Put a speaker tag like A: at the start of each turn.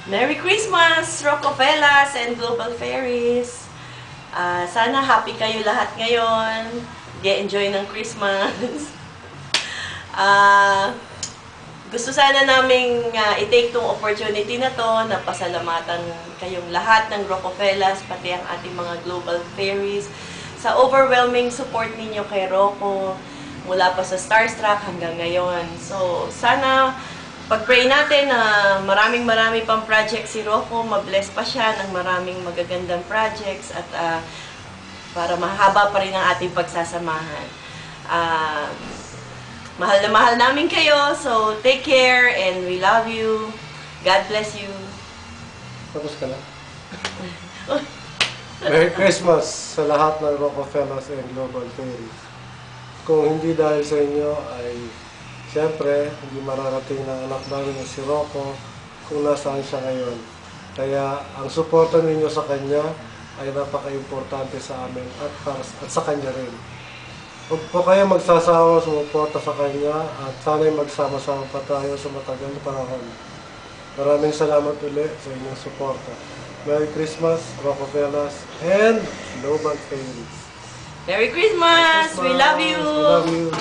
A: Merry Christmas, Rocofellas and Global Fairies! Sana happy kayo lahat ngayon. Enjoy ng Christmas. Gusto sana naming i-take tong opportunity na to na pasalamatan kayong lahat ng Rocofellas, pati ang ating mga Global Fairies sa overwhelming support ninyo kay Rocco mula pa sa Starstruck hanggang ngayon. So, sana pag-pray natin na maraming pang project si Rocco, ma-bless pa siya ng maraming magagandang projects at para mahaba pa rin ang ating pagsasamahan. Mahal na mahal namin kayo, so take care and we love you. God bless you.
B: Tapos ka na. Merry Christmas sa lahat ng Rocofellas and Global Fairies. Kung hindi dahil sa inyo ay siyempre, hindi mararating ng anak namin na si Rocco kung nasaan siya ngayon. Kaya ang suporta ninyo sa kanya ay napaka-importante sa amin at sa kanya rin. Huwag po kayo magsasawa sumuporta sa kanya at sana'y magsama-sama pa tayo sa matagal na panahon. Maraming salamat ulit sa inyong suporta. Merry Christmas, Rocofellas and Global Fairies.
A: Merry Christmas! We love you!
B: We love you!